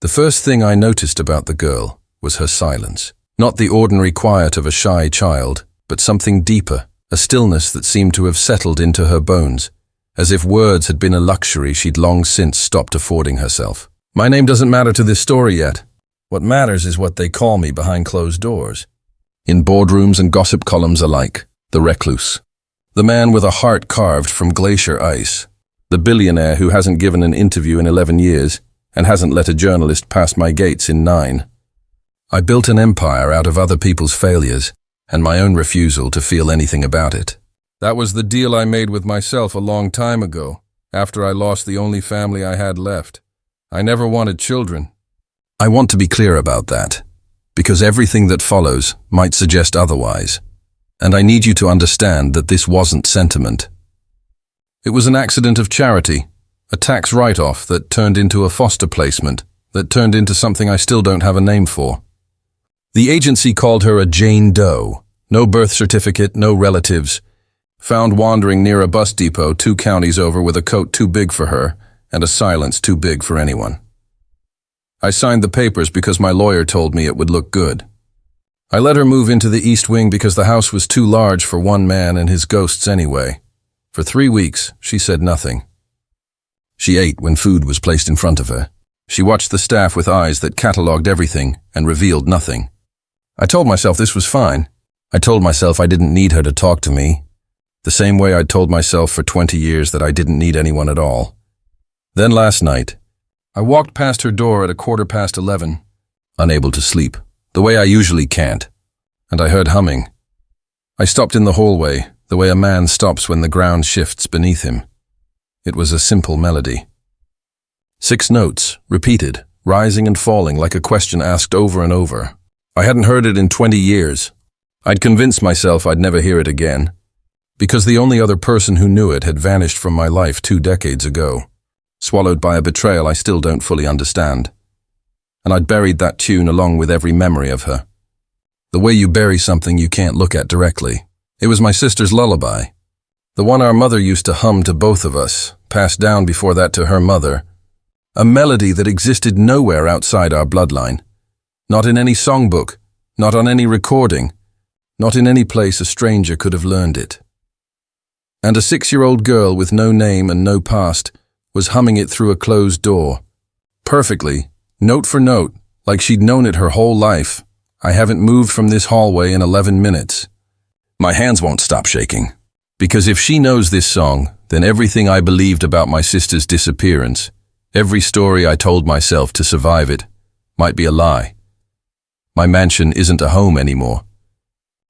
The first thing I noticed about the girl was her silence. Not the ordinary quiet of a shy child, but something deeper, a stillness that seemed to have settled into her bones, as if words had been a luxury she'd long since stopped affording herself. My name doesn't matter to this story yet. What matters is what they call me behind closed doors. In boardrooms and gossip columns alike, the recluse. The man with a heart carved from glacier ice. The billionaire who hasn't given an interview in 11 years and hasn't let a journalist pass my gates in 9. I built an empire out of other people's failures and my own refusal to feel anything about it. That was the deal I made with myself a long time ago, after I lost the only family I had left. I never wanted children. I want to be clear about that, because everything that follows might suggest otherwise. And I need you to understand that this wasn't sentiment. It was an accident of charity, a tax write-off that turned into a foster placement, that turned into something I still don't have a name for. The agency called her a Jane Doe. No birth certificate, no relatives. Found wandering near a bus depot 2 counties over with a coat too big for her and a silence too big for anyone. I signed the papers because my lawyer told me it would look good. I let her move into the East Wing because the house was too large for one man and his ghosts anyway. For 3 weeks, she said nothing. She ate when food was placed in front of her. She watched the staff with eyes that catalogued everything and revealed nothing. I told myself this was fine. I told myself I didn't need her to talk to me, the same way I'd told myself for 20 years that I didn't need anyone at all. Then last night, I walked past her door at 11:15, unable to sleep, the way I usually can't, and I heard humming. I stopped in the hallway, the way a man stops when the ground shifts beneath him. It was a simple melody. 6 notes, repeated, rising and falling like a question asked over and over. I hadn't heard it in 20 years. I'd convinced myself I'd never hear it again, because the only other person who knew it had vanished from my life 2 decades ago, swallowed by a betrayal I still don't fully understand. And I'd buried that tune along with every memory of her. The way you bury something you can't look at directly. It was my sister's lullaby, the one our mother used to hum to both of us, passed down before that to her mother, a melody that existed nowhere outside our bloodline, not in any songbook, not on any recording, not in any place a stranger could have learned it. And a 6-year-old girl with no name and no past was humming it through a closed door, perfectly, note for note, like she'd known it her whole life. I haven't moved from this hallway in 11 minutes. My hands won't stop shaking, because if she knows this song, then everything I believed about my sister's disappearance, every story I told myself to survive it, might be a lie. My mansion isn't a home anymore.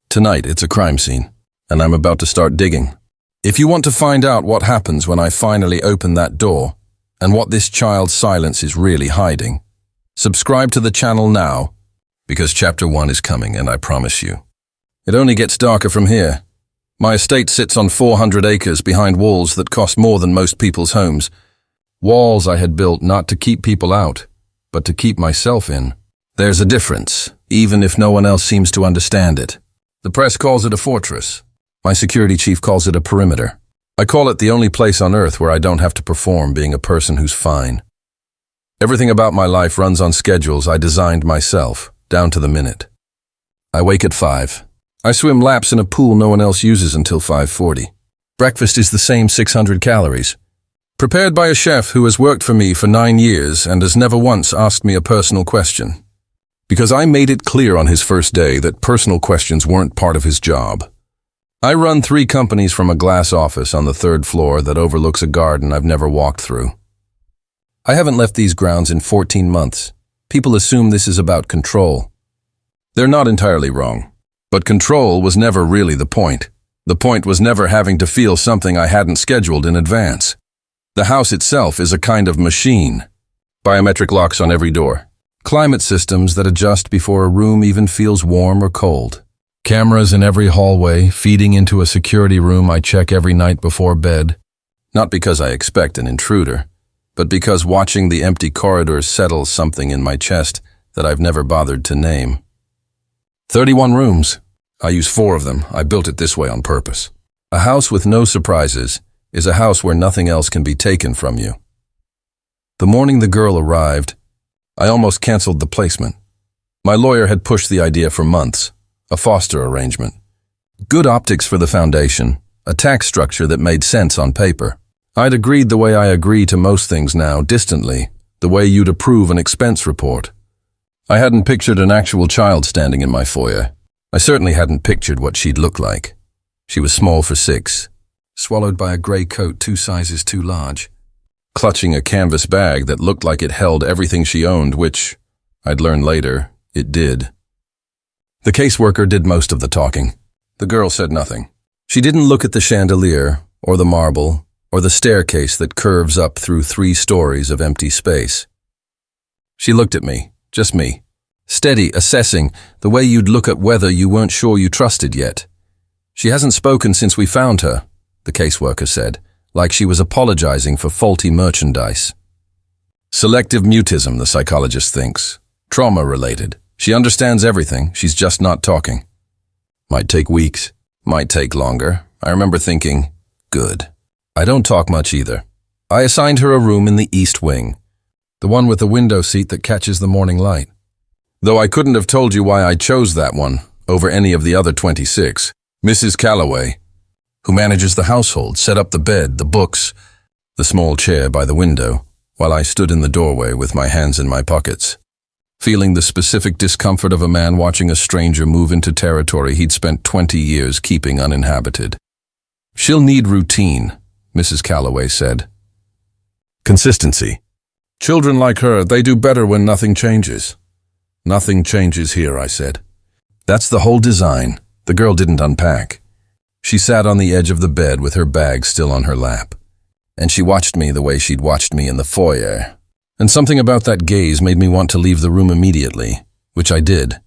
Tonight it's a crime scene, and I'm about to start digging. If you want to find out what happens when I finally open that door, and what this child's silence is really hiding, subscribe to the channel now, because Chapter 1 is coming, and I promise you. It only gets darker from here. My estate sits on 400 acres behind walls that cost more than most people's homes. Walls I had built not to keep people out, but to keep myself in. There's a difference, even if no one else seems to understand it. The press calls it a fortress. My security chief calls it a perimeter. I call it the only place on earth where I don't have to perform being a person who's fine. Everything about my life runs on schedules I designed myself, down to the minute. I wake at 5. I swim laps in a pool no one else uses until 5:40. Breakfast is the same 600 calories. Prepared by a chef who has worked for me for 9 years and has never once asked me a personal question. Because I made it clear on his first day that personal questions weren't part of his job. I run 3 companies from a glass office on the 3rd floor that overlooks a garden I've never walked through. I haven't left these grounds in 14 months. People assume this is about control. They're not entirely wrong. But control was never really the point. The point was never having to feel something I hadn't scheduled in advance. The house itself is a kind of machine. Biometric locks on every door. Climate systems that adjust before a room even feels warm or cold. Cameras in every hallway, feeding into a security room I check every night before bed. Not because I expect an intruder, but because watching the empty corridors settles something in my chest that I've never bothered to name. 31 rooms. I use 4 of them. I built it this way on purpose. A house with no surprises is a house where nothing else can be taken from you. The morning the girl arrived, I almost canceled the placement. My lawyer had pushed the idea for months, a foster arrangement. Good optics for the foundation, a tax structure that made sense on paper. I'd agreed the way I agree to most things now, distantly, the way you'd approve an expense report. I hadn't pictured an actual child standing in my foyer. I certainly hadn't pictured what she'd look like. She was small for 6, swallowed by a grey coat 2 sizes too large, clutching a canvas bag that looked like it held everything she owned, which, I'd learn later, it did. The caseworker did most of the talking. The girl said nothing. She didn't look at the chandelier, or the marble, or the staircase that curves up through 3 stories of empty space. She looked at me, just me, steady, assessing, the way you'd look at weather you weren't sure you trusted yet. She hasn't spoken since we found her, the caseworker said, like she was apologizing for faulty merchandise. Selective mutism, the psychologist thinks. Trauma-related. She understands everything, she's just not talking. Might take weeks, might take longer. I remember thinking, good. I don't talk much either. I assigned her a room in the east wing, the one with the window seat that catches the morning light. Though I couldn't have told you why I chose that one over any of the other 26, Mrs. Calloway, who manages the household, set up the bed, the books, the small chair by the window, while I stood in the doorway with my hands in my pockets, feeling the specific discomfort of a man watching a stranger move into territory he'd spent 20 years keeping uninhabited. She'll need routine, Mrs. Calloway said. Consistency. Children like her, they do better when nothing changes. Nothing changes here, I said. That's the whole design. The girl didn't unpack. She sat on the edge of the bed with her bag still on her lap. And she watched me the way she'd watched me in the foyer. And something about that gaze made me want to leave the room immediately, which I did.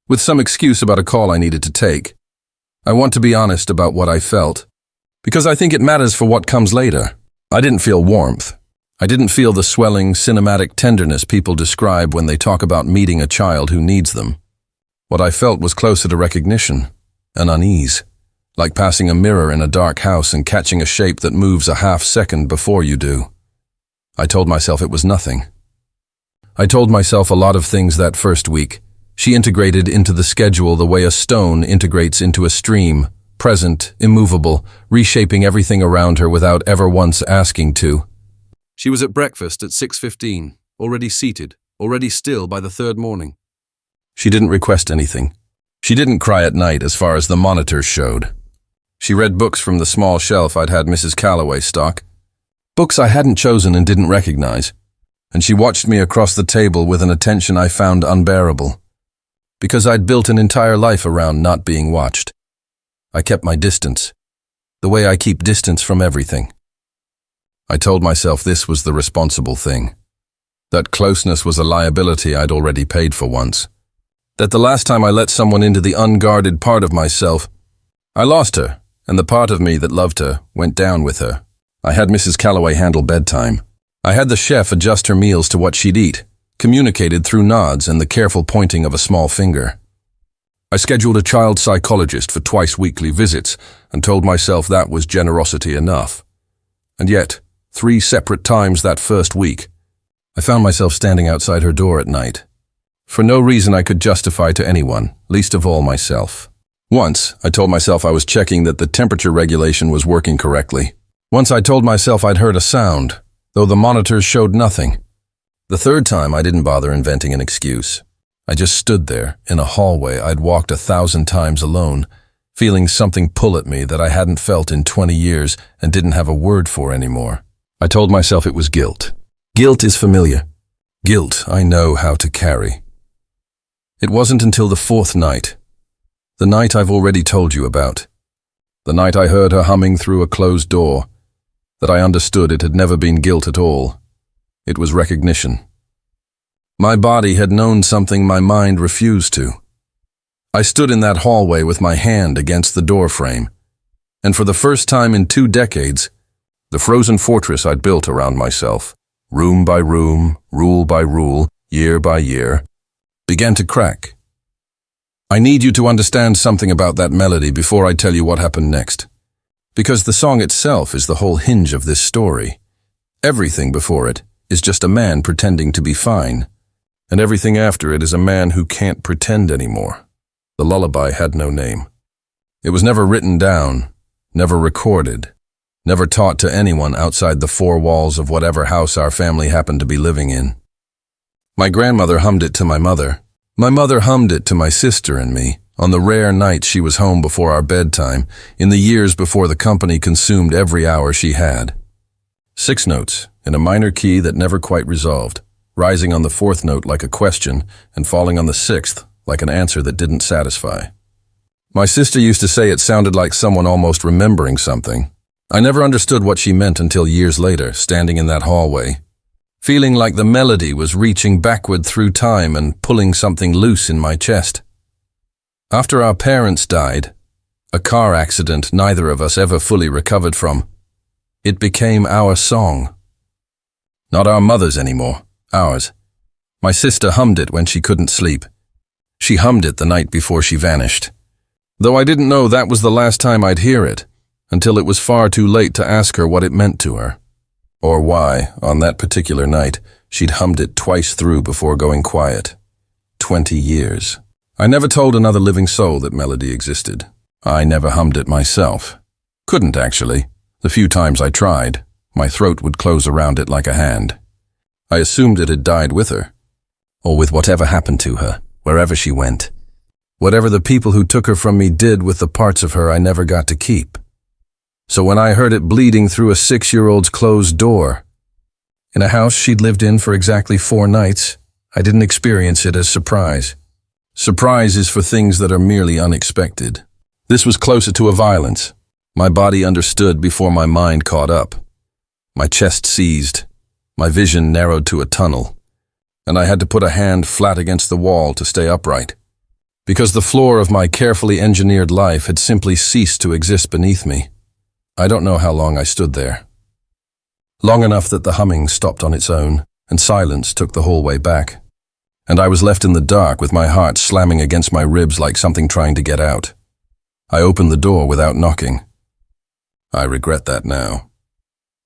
With some excuse about a call I needed to take. I want to be honest about what I felt, because I think it matters for what comes later. I didn't feel warmth. I didn't feel the swelling, cinematic tenderness people describe when they talk about meeting a child who needs them. What I felt was closer to recognition, an unease, like passing a mirror in a dark house and catching a shape that moves a half-second before you do. I told myself it was nothing. I told myself a lot of things that first week. She integrated into the schedule the way a stone integrates into a stream, present, immovable, reshaping everything around her without ever once asking to. She was at breakfast at 6:15, already seated, already still by the 3rd morning. She didn't request anything. She didn't cry at night as far as the monitors showed. She read books from the small shelf I'd had Mrs. Calloway stock. Books I hadn't chosen and didn't recognize. And she watched me across the table with an attention I found unbearable. Because I'd built an entire life around not being watched. I kept my distance. The way I keep distance from everything. I told myself this was the responsible thing. That closeness was a liability I'd already paid for once. That the last time I let someone into the unguarded part of myself, I lost her, and the part of me that loved her went down with her. I had Mrs. Calloway handle bedtime. I had the chef adjust her meals to what she'd eat, communicated through nods and the careful pointing of a small finger. I scheduled a child psychologist for twice-weekly visits and told myself that was generosity enough. And yet, 3 separate times that first week, I found myself standing outside her door at night. For no reason I could justify to anyone, least of all myself. Once, I told myself I was checking that the temperature regulation was working correctly. Once I told myself I'd heard a sound, though the monitors showed nothing. The 3rd time I didn't bother inventing an excuse. I just stood there, in a hallway I'd walked 1,000 times alone, feeling something pull at me that I hadn't felt in 20 years and didn't have a word for anymore. I told myself it was guilt. Guilt is familiar. Guilt I know how to carry. It wasn't until the 4th night, the night I've already told you about, the night I heard her humming through a closed door, that I understood it had never been guilt at all. It was recognition. My body had known something my mind refused to. I stood in that hallway with my hand against the door frame, and for the first time in 2 decades, the frozen fortress I'd built around myself, room by room, rule by rule, year by year, began to crack. I need you to understand something about that melody before I tell you what happened next. Because the song itself is the whole hinge of this story. Everything before it is just a man pretending to be fine, and everything after it is a man who can't pretend anymore. The lullaby had no name. It was never written down, never recorded, never taught to anyone outside the four walls of whatever house our family happened to be living in. My grandmother hummed it to my mother. My mother hummed it to my sister and me on the rare nights she was home before our bedtime, in the years before the company consumed every hour she had. 6 notes, in a minor key that never quite resolved, rising on the 4th note like a question and falling on the 6th like an answer that didn't satisfy. My sister used to say it sounded like someone almost remembering something. I never understood what she meant until years later, standing in that hallway, feeling like the melody was reaching backward through time and pulling something loose in my chest. After our parents died, a car accident neither of us ever fully recovered from, it became our song. Not our mother's anymore, ours. My sister hummed it when she couldn't sleep. She hummed it the night before she vanished. Though I didn't know that was the last time I'd hear it, until it was far too late to ask her what it meant to her. Or why, on that particular night, she'd hummed it twice through before going quiet. 20 years. I never told another living soul that melody existed. I never hummed it myself. Couldn't, actually. The few times I tried, my throat would close around it like a hand. I assumed it had died with her, or with whatever happened to her, wherever she went. Whatever the people who took her from me did with the parts of her I never got to keep. So when I heard it bleeding through a 6-year-old's closed door, in a house she'd lived in for exactly 4 nights, I didn't experience it as surprise. Surprise is for things that are merely unexpected. This was closer to a violence. My body understood before my mind caught up. My chest seized. My vision narrowed to a tunnel. And I had to put a hand flat against the wall to stay upright. Because the floor of my carefully engineered life had simply ceased to exist beneath me. I don't know how long I stood there. Long enough that the humming stopped on its own, and silence took the whole way back. And I was left in the dark with my heart slamming against my ribs like something trying to get out. I opened the door without knocking. I regret that now.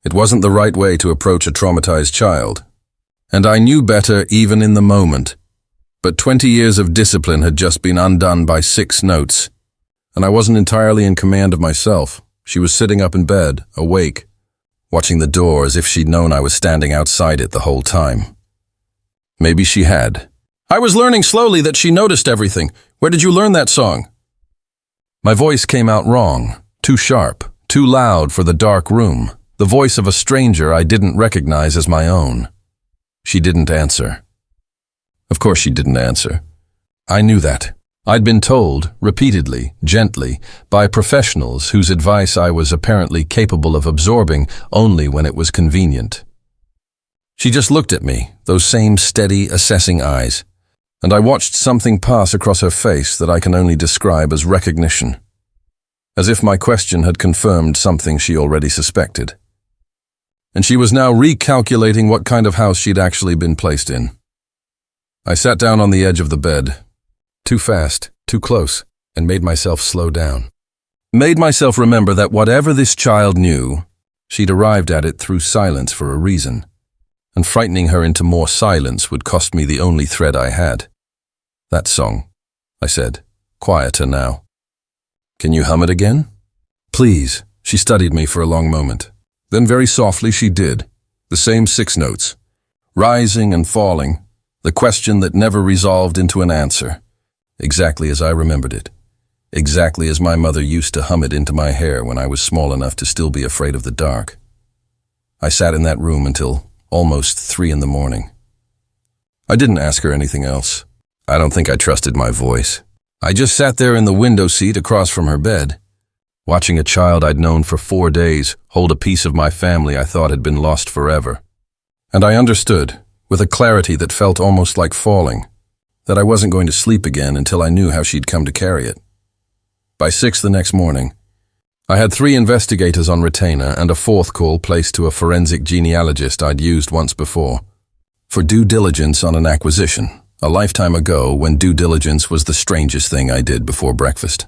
It wasn't the right way to approach a traumatized child, and I knew better even in the moment. But 20 years of discipline had just been undone by 6 notes, and I wasn't entirely in command of myself. She was sitting up in bed, awake, watching the door as if she'd known I was standing outside it the whole time. Maybe she had. I was learning slowly that she noticed everything. Where did you learn that song? My voice came out wrong, too sharp, too loud for the dark room, the voice of a stranger I didn't recognize as my own. She didn't answer. Of course she didn't answer. I knew that. I'd been told, repeatedly, gently, by professionals whose advice I was apparently capable of absorbing only when it was convenient. She just looked at me, those same steady, assessing eyes, and I watched something pass across her face that I can only describe as recognition, as if my question had confirmed something she already suspected. And she was now recalculating what kind of house she'd actually been placed in. I sat down on the edge of the bed, too fast, too close, and made myself slow down. Made myself remember that whatever this child knew, she'd arrived at it through silence for a reason, and frightening her into more silence would cost me the only thread I had. That song, I said, quieter now. Can you hum it again? Please. She studied me for a long moment. Then very softly she did, the same 6 notes, rising and falling, the question that never resolved into an answer, exactly as I remembered it, exactly as my mother used to hum it into my hair when I was small enough to still be afraid of the dark. I sat in that room until almost 3 in the morning. I didn't ask her anything else. I don't think I trusted my voice. I just sat there in the window seat across from her bed, watching a child I'd known for 4 days hold a piece of my family I thought had been lost forever. And I understood, with a clarity that felt almost like falling, that I wasn't going to sleep again until I knew how she'd come to carry it. By 6 the next morning, I had 3 investigators on retainer and a 4th call placed to a forensic genealogist I'd used once before, for due diligence on an acquisition, a lifetime ago when due diligence was the strangest thing I did before breakfast.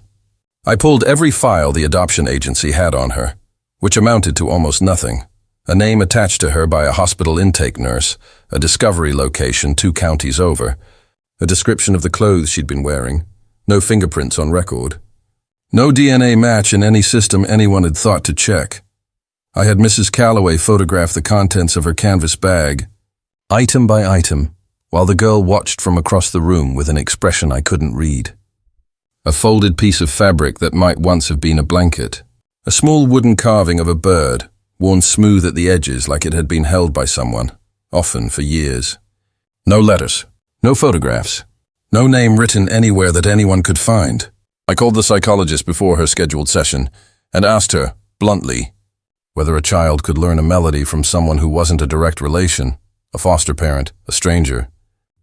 I pulled every file the adoption agency had on her, which amounted to almost nothing, a name attached to her by a hospital intake nurse, a discovery location 2 counties over, a description of the clothes she'd been wearing, no fingerprints on record. No DNA match in any system anyone had thought to check. I had Mrs. Calloway photograph the contents of her canvas bag, item by item, while the girl watched from across the room with an expression I couldn't read. A folded piece of fabric that might once have been a blanket, a small wooden carving of a bird, worn smooth at the edges like it had been held by someone, often for years. No letters, no photographs, no name written anywhere that anyone could find. I called the psychologist before her scheduled session and asked her, bluntly, whether a child could learn a melody from someone who wasn't a direct relation, a foster parent, a stranger,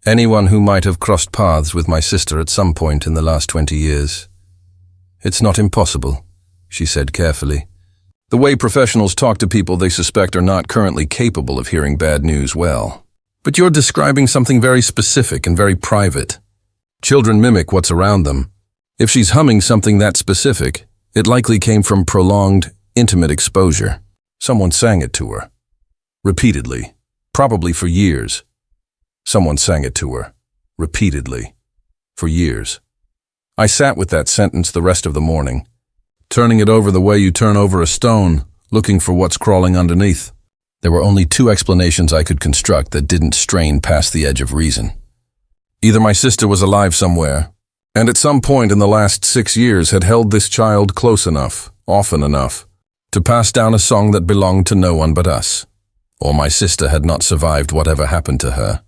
anyone who might have crossed paths with my sister at some point in the last 20 years. "It's not impossible," she said carefully. The way professionals talk to people they suspect are not currently capable of hearing bad news well. "But you're describing something very specific and very private. Children mimic what's around them. If she's humming something that specific, it likely came from prolonged, intimate exposure. Someone sang it to her. Repeatedly. Probably for years. Someone sang it to her. Repeatedly. For years." I sat with that sentence the rest of the morning, turning it over the way you turn over a stone, looking for what's crawling underneath. There were only 2 explanations I could construct that didn't strain past the edge of reason. Either my sister was alive somewhere, and at some point in the last 6 years had held this child close enough, often enough, to pass down a song that belonged to no one but us. Or my sister had not survived whatever happened to her,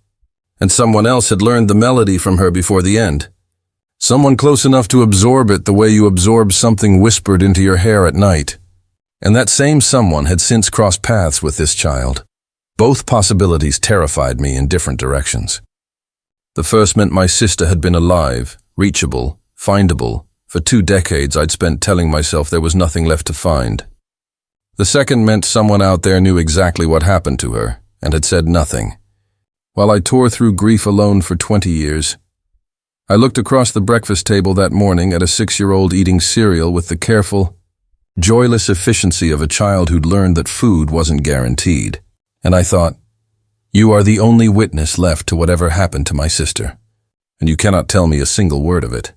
and someone else had learned the melody from her before the end. Someone close enough to absorb it the way you absorb something whispered into your hair at night. And that same someone had since crossed paths with this child. Both possibilities terrified me in different directions. The first meant my sister had been alive, reachable, findable. For 2 decades I'd spent telling myself there was nothing left to find. The second meant someone out there knew exactly what happened to her and had said nothing. While I tore through grief alone for 20 years, I looked across the breakfast table that morning at a 6-year-old eating cereal with the careful, joyless efficiency of a child who'd learned that food wasn't guaranteed. And I thought, you are the only witness left to whatever happened to my sister, and you cannot tell me a single word of it.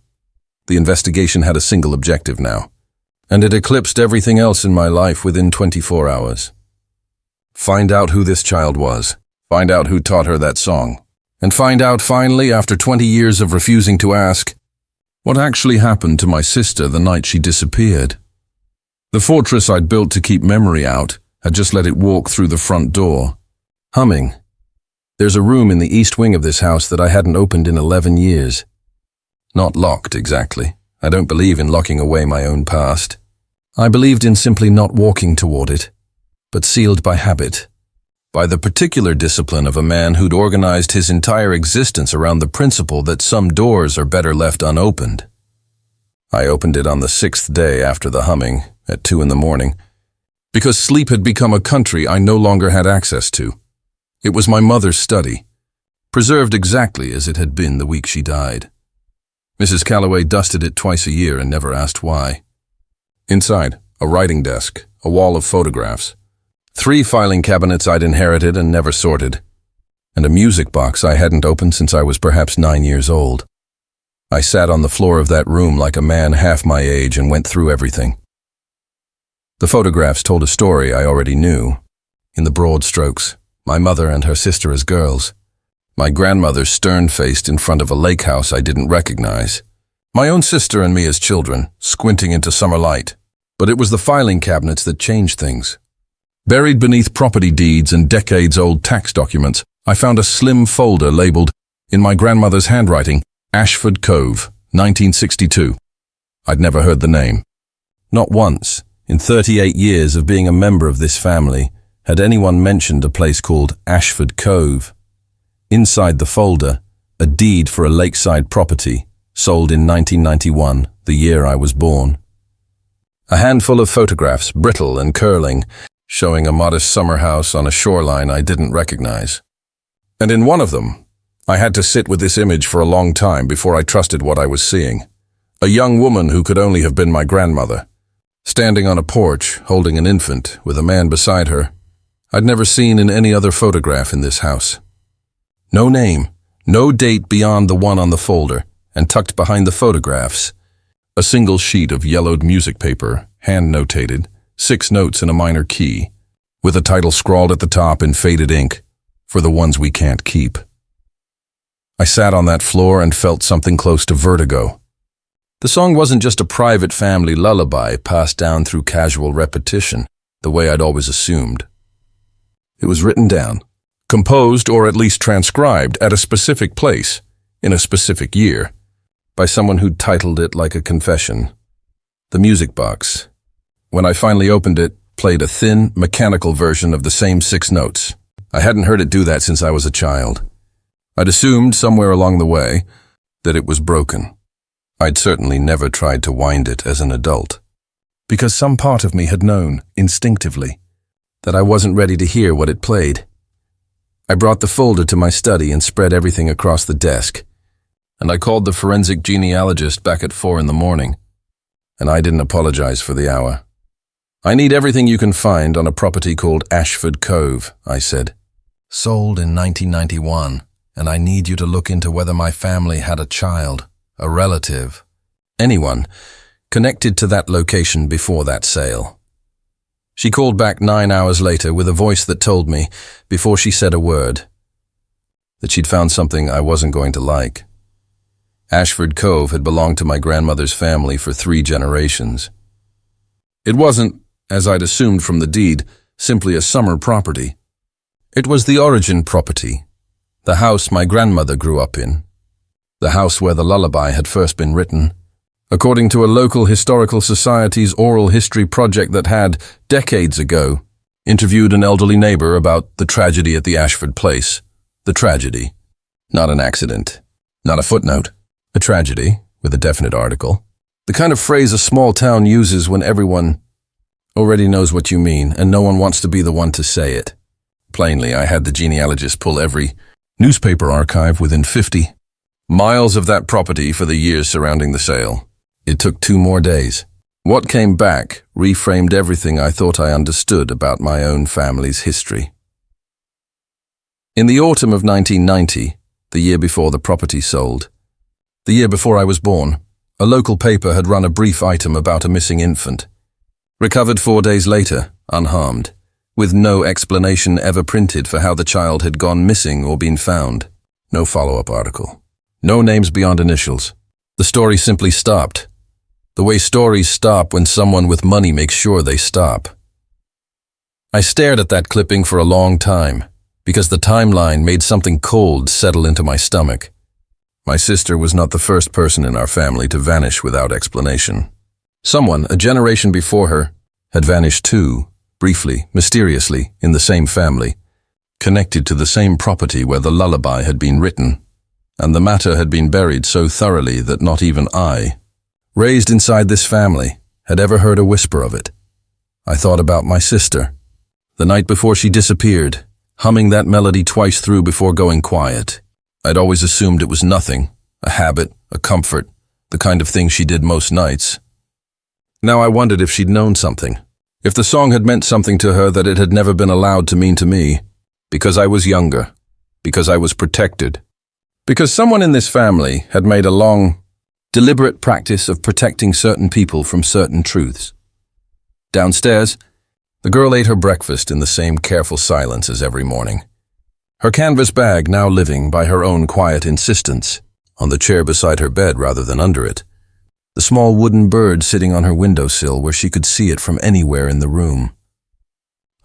The investigation had a single objective now, and it eclipsed everything else in my life within 24 hours. Find out who this child was, find out who taught her that song, and find out finally, after 20 years of refusing to ask, what actually happened to my sister the night she disappeared. The fortress I'd built to keep memory out had just let it walk through the front door, humming. There's a room in the east wing of this house that I hadn't opened in 11 years. Not locked, exactly. I don't believe in locking away my own past. I believed in simply not walking toward it, but sealed by habit, by the particular discipline of a man who'd organized his entire existence around the principle that some doors are better left unopened. I opened it on the 6th day after the humming, at 2 a.m, because sleep had become a country I no longer had access to. It was my mother's study, preserved exactly as it had been the week she died. Mrs. Calloway dusted it twice a year and never asked why. Inside, a writing desk, a wall of photographs, 3 filing cabinets I'd inherited and never sorted, and a music box I hadn't opened since I was perhaps 9 years old. I sat on the floor of that room like a man half my age and went through everything. The photographs told a story I already knew. In the broad strokes, my mother and her sister as girls. My grandmother stern-faced in front of a lake house I didn't recognize. My own sister and me as children, squinting into summer light. But it was the filing cabinets that changed things. Buried beneath property deeds and decades-old tax documents, I found a slim folder labeled, in my grandmother's handwriting, Ashford Cove, 1962. I'd never heard the name. Not once, in 38 years of being a member of this family, had anyone mentioned a place called Ashford Cove. Inside the folder, a deed for a lakeside property, sold in 1991, the year I was born. A handful of photographs, brittle and curling, showing a modest summer house on a shoreline I didn't recognize. And in one of them, I had to sit with this image for a long time before I trusted what I was seeing. A young woman who could only have been my grandmother, standing on a porch, holding an infant, with a man beside her, I'd never seen in any other photograph in this house. No name, no date beyond the one on the folder, and tucked behind the photographs, a single sheet of yellowed music paper, hand-notated, 6 notes in a minor key, with a title scrawled at the top in faded ink, For the Ones We Can't Keep. I sat on that floor and felt something close to vertigo. The song wasn't just a private family lullaby passed down through casual repetition, the way I'd always assumed. It was written down, composed or at least transcribed at a specific place, in a specific year, by someone who'd titled it like a confession. The music box, when I finally opened it, played a thin, mechanical version of the same 6 notes. I hadn't heard it do that since I was a child. I'd assumed somewhere along the way that it was broken. I'd certainly never tried to wind it as an adult, because some part of me had known, instinctively, that I wasn't ready to hear what it played. I brought the folder to my study and spread everything across the desk, and I called the forensic genealogist back at 4 in the morning, and I didn't apologize for the hour. I need everything you can find on a property called Ashford Cove, I said. Sold in 1991, and I need you to look into whether my family had a child, a relative, anyone connected to that location before that sale. She called back 9 hours later with a voice that told me, before she said a word, that she'd found something I wasn't going to like. Ashford Cove had belonged to my grandmother's family for 3 generations. It wasn't, as I'd assumed from the deed, simply a summer property. It was the origin property, the house my grandmother grew up in, the house where the lullaby had first been written, according to a local historical society's oral history project that had, decades ago, interviewed an elderly neighbor about the tragedy at the Ashford place. The tragedy, not an accident, not a footnote, a tragedy with a definite article. The kind of phrase a small town uses when everyone already knows what you mean and no one wants to be the one to say it. Plainly, I had the genealogist pull every newspaper archive within 50 miles of that property for the years surrounding the sale. It took 2 more days. What came back reframed everything I thought I understood about my own family's history. In the autumn of 1990, the year before the property sold, the year before I was born, a local paper had run a brief item about a missing infant, recovered 4 days later, unharmed, with no explanation ever printed for how the child had gone missing or been found. No follow-up article. No names beyond initials. The story simply stopped. The way stories stop when someone with money makes sure they stop. I stared at that clipping for a long time, because the timeline made something cold settle into my stomach. My sister was not the first person in our family to vanish without explanation. Someone, a generation before her, had vanished too, briefly, mysteriously, in the same family, connected to the same property where the lullaby had been written, and the matter had been buried so thoroughly that not even I, raised inside this family, had ever heard a whisper of it. I thought about my sister, the night before she disappeared, humming that melody twice through before going quiet. I'd always assumed it was nothing, a habit, a comfort, the kind of thing she did most nights. Now I wondered if she'd known something, if the song had meant something to her that it had never been allowed to mean to me, because I was younger, because I was protected, because someone in this family had made a long, deliberate practice of protecting certain people from certain truths. Downstairs, the girl ate her breakfast in the same careful silence as every morning, her canvas bag now living by her own quiet insistence, on the chair beside her bed rather than under it, the small wooden bird sitting on her windowsill where she could see it from anywhere in the room.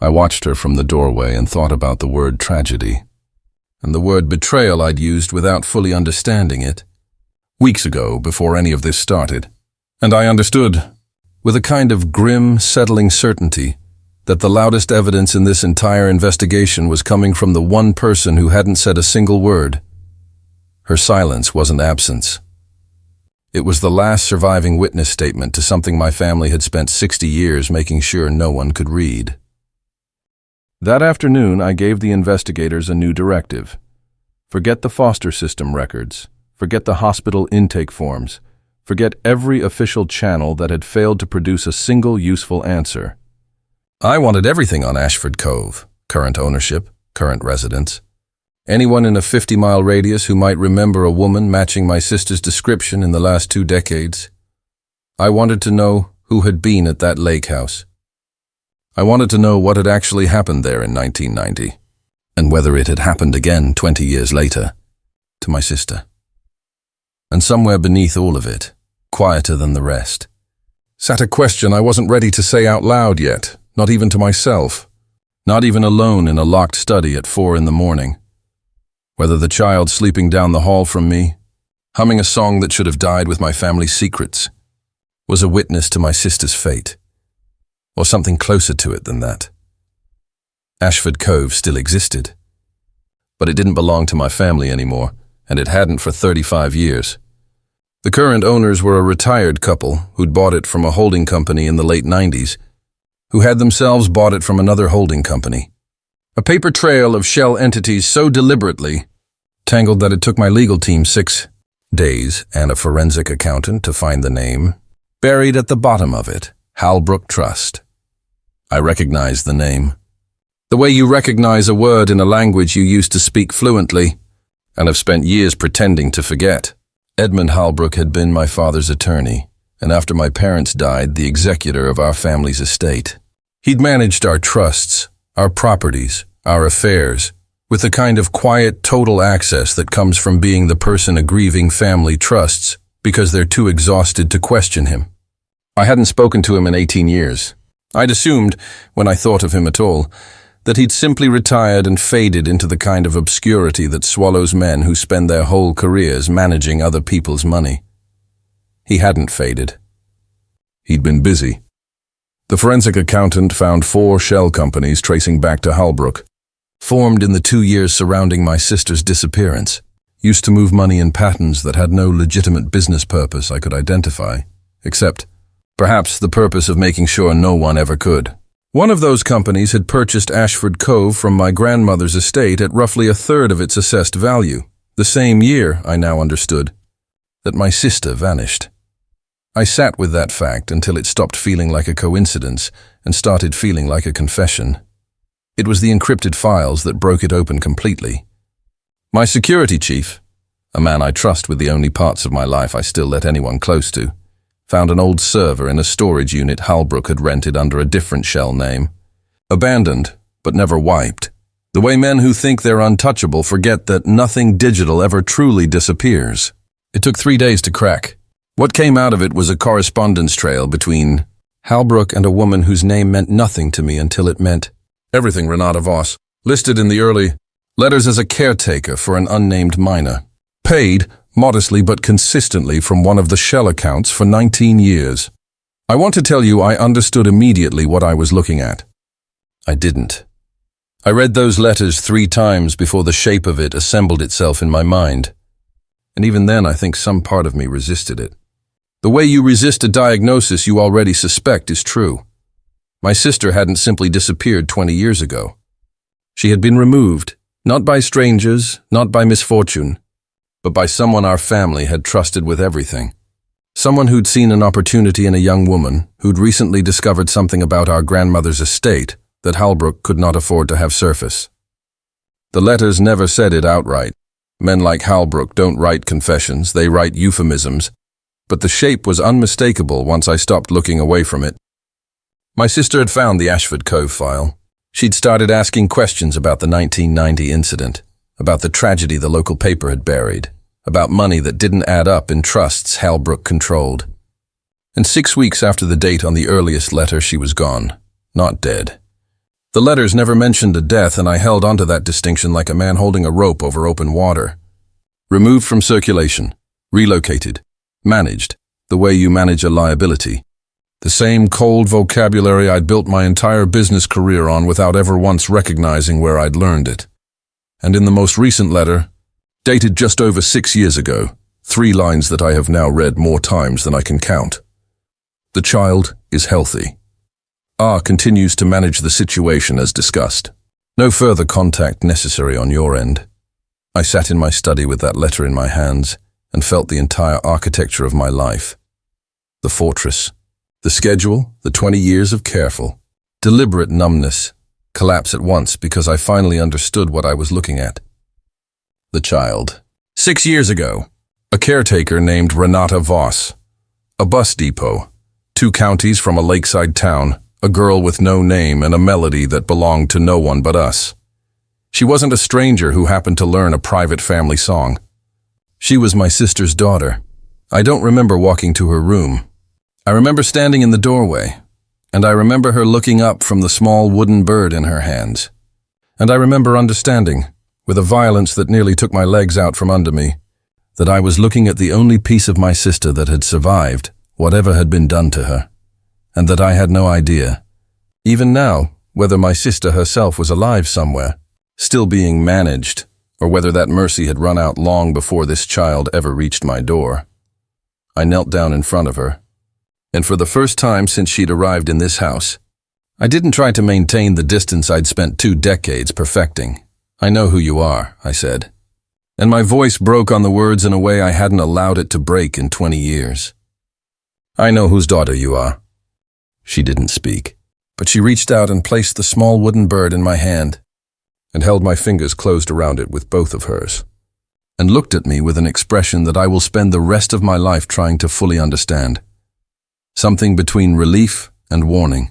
I watched her from the doorway and thought about the word tragedy, and the word betrayal I'd used without fully understanding it, weeks ago before any of this started. And I understood, with a kind of grim, settling certainty, that the loudest evidence in this entire investigation was coming from the one person who hadn't said a single word. Her silence wasn't absence. It was the last surviving witness statement to something my family had spent 60 years making sure no one could read. That afternoon, I gave the investigators a new directive. Forget the foster system records. Forget the hospital intake forms. Forget every official channel that had failed to produce a single useful answer. I wanted everything on Ashford Cove, current ownership, current residence. Anyone in a 50-mile radius who might remember a woman matching my sister's description in the last 2 decades. I wanted to know who had been at that lake house. I wanted to know what had actually happened there in 1990, and whether it had happened again 20 years later, to my sister. And somewhere beneath all of it, quieter than the rest, sat a question I wasn't ready to say out loud yet, not even to myself, not even alone in a locked study at 4 a.m. Whether the child sleeping down the hall from me, humming a song that should have died with my family's secrets, was a witness to my sister's fate, or something closer to it than that. Ashford Cove still existed, but it didn't belong to my family anymore, and it hadn't for 35 years. The current owners were a retired couple who'd bought it from a holding company in the late 90s, who had themselves bought it from another holding company. A paper trail of shell entities so deliberately tangled that it took my legal team 6 days and a forensic accountant to find the name. Buried at the bottom of it, Halbrook Trust. I recognized the name. The way you recognize a word in a language you used to speak fluently and have spent years pretending to forget. Edmund Halbrook had been my father's attorney, and after my parents died, the executor of our family's estate. He'd managed our trusts, our properties, our affairs, with the kind of quiet, total access that comes from being the person a grieving family trusts because they're too exhausted to question him. I hadn't spoken to him in 18 years. I'd assumed, when I thought of him at all, that he'd simply retired and faded into the kind of obscurity that swallows men who spend their whole careers managing other people's money. He hadn't faded. He'd been busy. The forensic accountant found 4 shell companies tracing back to Halbrook, formed in the 2 years surrounding my sister's disappearance, used to move money in patterns that had no legitimate business purpose I could identify, except perhaps the purpose of making sure no one ever could. One of those companies had purchased Ashford Cove from my grandmother's estate at roughly 1/3 of its assessed value, the same year, I now understood, that my sister vanished. I sat with that fact until it stopped feeling like a coincidence and started feeling like a confession. It was the encrypted files that broke it open completely. My security chief, a man I trust with the only parts of my life I still let anyone close to, found an old server in a storage unit Halbrook had rented under a different shell name. Abandoned, but never wiped. The way men who think they're untouchable forget that nothing digital ever truly disappears. It took 3 days to crack. What came out of it was a correspondence trail between Halbrook and a woman whose name meant nothing to me until it meant everything. Renata Voss, listed in the early letters as a caretaker for an unnamed minor. Paid, modestly but consistently from one of the shell accounts for 19 years. I want to tell you I understood immediately what I was looking at. I didn't. I read those letters 3 times before the shape of it assembled itself in my mind. And even then I think some part of me resisted it. The way you resist a diagnosis you already suspect is true. My sister hadn't simply disappeared 20 years ago. She had been removed, not by strangers, not by misfortune, but by someone our family had trusted with everything. Someone who'd seen an opportunity in a young woman, who'd recently discovered something about our grandmother's estate that Halbrook could not afford to have surface. The letters never said it outright. Men like Halbrook don't write confessions, they write euphemisms, but the shape was unmistakable once I stopped looking away from it. My sister had found the Ashford Cove file. She'd started asking questions about the 1990 incident, about the tragedy the local paper had buried, about money that didn't add up in trusts Halbrook controlled. And 6 weeks after the date on the earliest letter, she was gone, not dead. The letters never mentioned a death, and I held onto that distinction like a man holding a rope over open water. Removed from circulation, relocated, managed, the way you manage a liability. The same cold vocabulary I'd built my entire business career on without ever once recognizing where I'd learned it. And in the most recent letter, dated just over 6 years ago, 3 lines that I have now read more times than I can count. The child is healthy. R continues to manage the situation as discussed. No further contact necessary on your end. I sat in my study with that letter in my hands and felt the entire architecture of my life. The fortress, the schedule, the 20 years of careful, deliberate numbness, collapse at once because I finally understood what I was looking at. The child. 6 years ago, a caretaker named Renata Voss. A bus depot, 2 counties from a lakeside town, a girl with no name and a melody that belonged to no one but us. She wasn't a stranger who happened to learn a private family song. She was my sister's daughter. I don't remember walking to her room. I remember standing in the doorway, and I remember her looking up from the small wooden bird in her hands. And I remember understanding, with a violence that nearly took my legs out from under me, that I was looking at the only piece of my sister that had survived whatever had been done to her, and that I had no idea, even now, whether my sister herself was alive somewhere, still being managed, or whether that mercy had run out long before this child ever reached my door. I knelt down in front of her, and for the first time since she'd arrived in this house, I didn't try to maintain the distance I'd spent 2 decades perfecting. "I know who you are," I said, and my voice broke on the words in a way I hadn't allowed it to break in 20 years. "I know whose daughter you are." She didn't speak, but she reached out and placed the small wooden bird in my hand and held my fingers closed around it with both of hers, and looked at me with an expression that I will spend the rest of my life trying to fully understand. Something between relief and warning,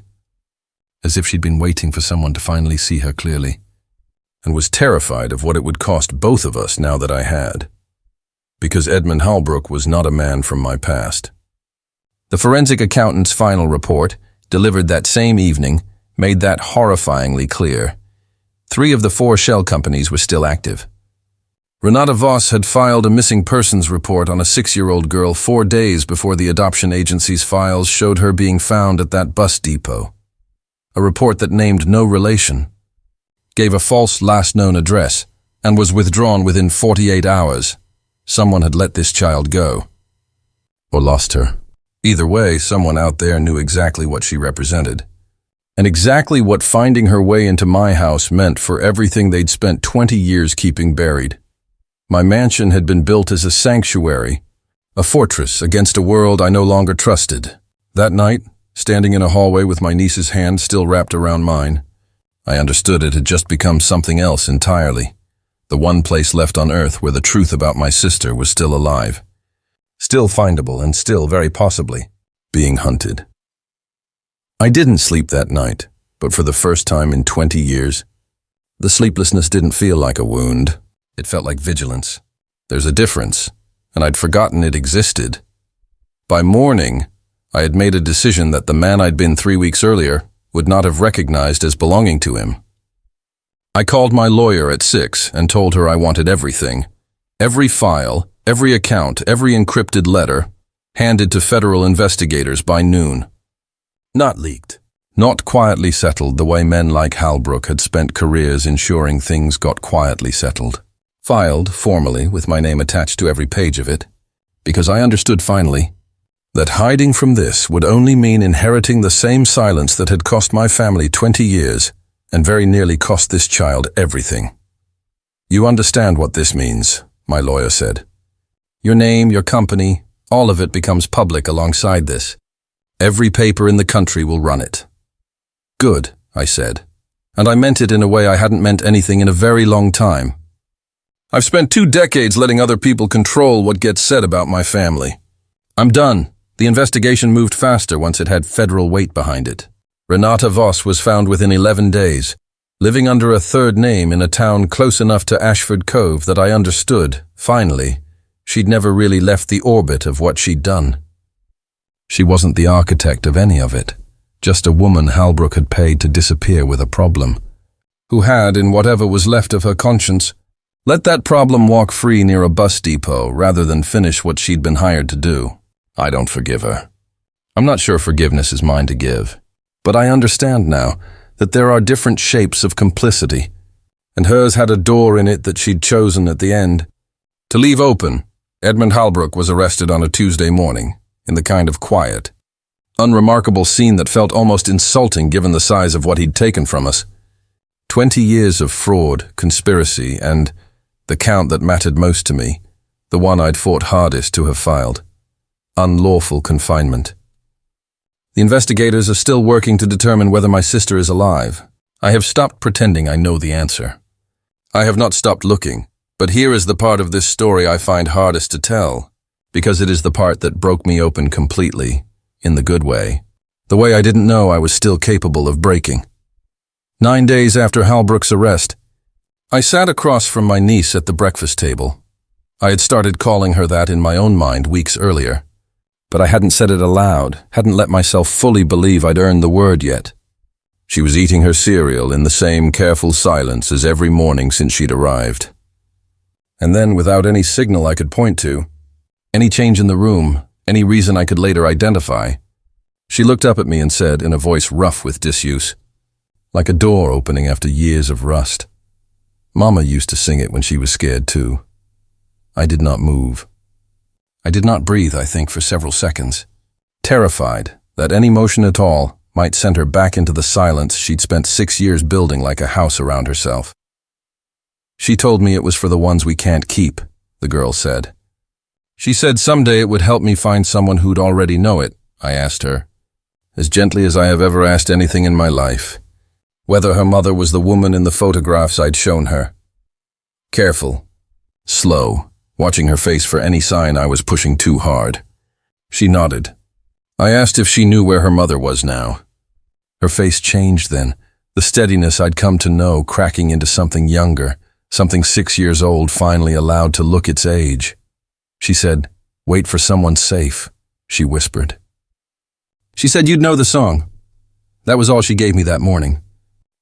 as if she'd been waiting for someone to finally see her clearly, and was terrified of what it would cost both of us now that I had, because Edmund Halbrook was not a man from my past. The forensic accountant's final report, delivered that same evening, made that horrifyingly clear. 3 of the 4 shell companies were still active. Renata Voss had filed a missing persons report on a 6-year-old girl 4 days before the adoption agency's files showed her being found at that bus depot. A report that named no relation, gave a false last known address, and was withdrawn within 48 hours. Someone had let this child go. Or lost her. Either way, someone out there knew exactly what she represented, and exactly what finding her way into my house meant for everything they'd spent 20 years keeping buried. My mansion had been built as a sanctuary, a fortress against a world I no longer trusted. That night, standing in a hallway with my niece's hand still wrapped around mine, I understood it had just become something else entirely, the one place left on earth where the truth about my sister was still alive, still findable and still, very possibly, being hunted. I didn't sleep that night, but for the first time in 20 years, the sleeplessness didn't feel like a wound. It felt like vigilance. There's a difference, and I'd forgotten it existed. By morning, I had made a decision that the man I'd been 3 weeks earlier would not have recognized as belonging to him. I called my lawyer at 6 and told her I wanted everything. Every file, every account, every encrypted letter, handed to federal investigators by noon. Not leaked. Not quietly settled the way men like Halbrook had spent careers ensuring things got quietly settled. Filed, formally, with my name attached to every page of it, because I understood finally that hiding from this would only mean inheriting the same silence that had cost my family 20 years and very nearly cost this child everything. "You understand what this means," my lawyer said. "Your name, your company, all of it becomes public alongside this. Every paper in the country will run it." "Good," I said, and I meant it in a way I hadn't meant anything in a very long time. I've spent 2 decades letting other people control what gets said about my family. I'm done. The investigation moved faster once it had federal weight behind it. Renata Voss was found within 11 days, living under a 3rd name in a town close enough to Ashford Cove that I understood, finally, she'd never really left the orbit of what she'd done. She wasn't the architect of any of it, just a woman Halbrook had paid to disappear with a problem, who had, in whatever was left of her conscience, let that problem walk free near a bus depot rather than finish what she'd been hired to do. I don't forgive her. I'm not sure forgiveness is mine to give, but I understand now that there are different shapes of complicity, and hers had a door in it that she'd chosen at the end. To leave open, Edmund Halbrook was arrested on a Tuesday morning, in the kind of quiet, unremarkable scene that felt almost insulting given the size of what he'd taken from us. 20 years of fraud, conspiracy, and the count that mattered most to me, the one I'd fought hardest to have filed, unlawful confinement. The investigators are still working to determine whether my sister is alive. I have stopped pretending I know the answer. I have not stopped looking, but here is the part of this story I find hardest to tell, because it is the part that broke me open completely, in the good way, the way I didn't know I was still capable of breaking. 9 days after Halbrook's arrest, I sat across from my niece at the breakfast table. I had started calling her that in my own mind weeks earlier, but I hadn't said it aloud, hadn't let myself fully believe I'd earned the word yet. She was eating her cereal in the same careful silence as every morning since she'd arrived. And then, without any signal I could point to, any change in the room, any reason I could later identify, she looked up at me and said, in a voice rough with disuse, like a door opening after years of rust. Mama used to sing it when she was scared too. I did not move. I did not breathe, I think, for several seconds, terrified that any motion at all might send her back into the silence she'd spent 6 years building like a house around herself. She told me it was for the ones we can't keep, the girl said. She said someday it would help me find someone who'd already know it, I asked her, as gently as I have ever asked anything in my life, whether her mother was the woman in the photographs I'd shown her. Careful, slow, watching her face for any sign I was pushing too hard. She nodded. I asked if she knew where her mother was now. Her face changed then, the steadiness I'd come to know cracking into something younger, something 6 years old finally allowed to look its age. She said, "Wait for someone safe," she whispered. She said you'd know the song. That was all she gave me that morning.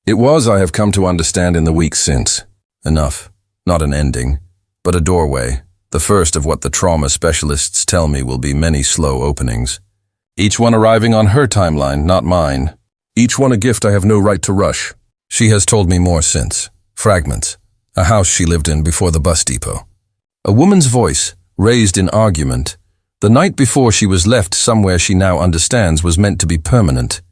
It was, I have come to understand in the weeks since, enough, not an ending, but a doorway, the first of what the trauma specialists tell me will be many slow openings. Each one arriving on her timeline, not mine. Each one a gift I have no right to rush. She has told me more since. Fragments. A house she lived in before the bus depot. A woman's voice, raised in argument. The night before she was left somewhere she now understands was meant to be permanent.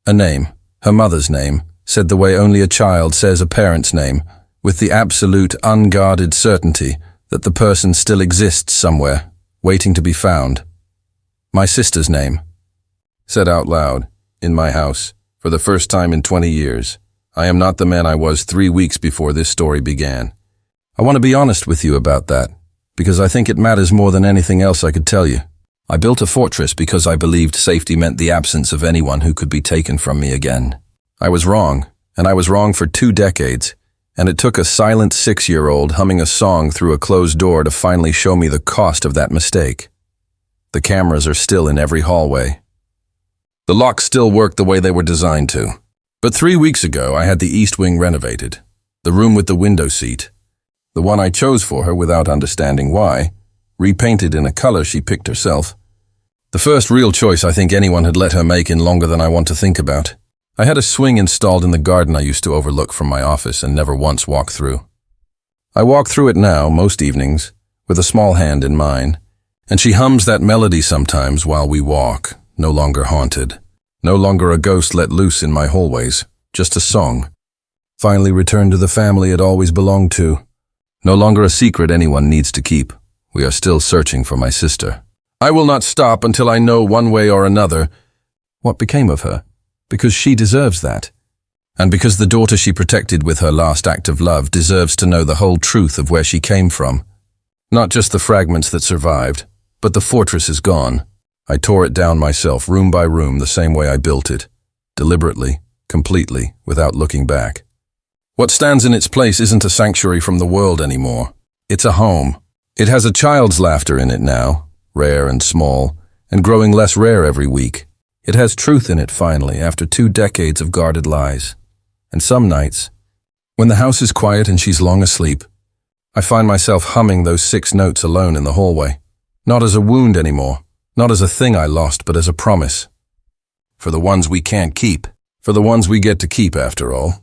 A name, her mother's name, said the way only a child says a parent's name, with the absolute, unguarded certainty that the person still exists somewhere, waiting to be found. My sister's name, said out loud, in my house, for the first time in 20 years. I am not the man I was 3 weeks before this story began. I want to be honest with you about that, because I think it matters more than anything else I could tell you. I built a fortress because I believed safety meant the absence of anyone who could be taken from me again. I was wrong, and I was wrong for 2 decades, and it took a silent 6-year-old humming a song through a closed door to finally show me the cost of that mistake. The cameras are still in every hallway. The locks still work the way they were designed to. But 3 weeks ago, I had the east wing renovated, the room with the window seat, the one I chose for her without understanding why, repainted in a color she picked herself. The first real choice I think anyone had let her make in longer than I want to think about. I had a swing installed in the garden I used to overlook from my office and never once walked through. I walk through it now, most evenings, with a small hand in mine, and she hums that melody sometimes while we walk, no longer haunted, no longer a ghost let loose in my hallways, just a song. Finally returned to the family it always belonged to. No longer a secret anyone needs to keep. We are still searching for my sister. I will not stop until I know one way or another what became of her, because she deserves that. And because the daughter she protected with her last act of love deserves to know the whole truth of where she came from. Not just the fragments that survived, but the fortress is gone. I tore it down myself, room by room, the same way I built it. Deliberately, completely, without looking back. What stands in its place isn't a sanctuary from the world anymore. It's a home. It has a child's laughter in it now, rare and small, and growing less rare every week. It has truth in it finally, after 2 decades of guarded lies. And some nights, when the house is quiet and she's long asleep, I find myself humming those 6 notes alone in the hallway. Not as a wound anymore, not as a thing I lost, but as a promise. For the ones we can't keep, for the ones we get to keep after all.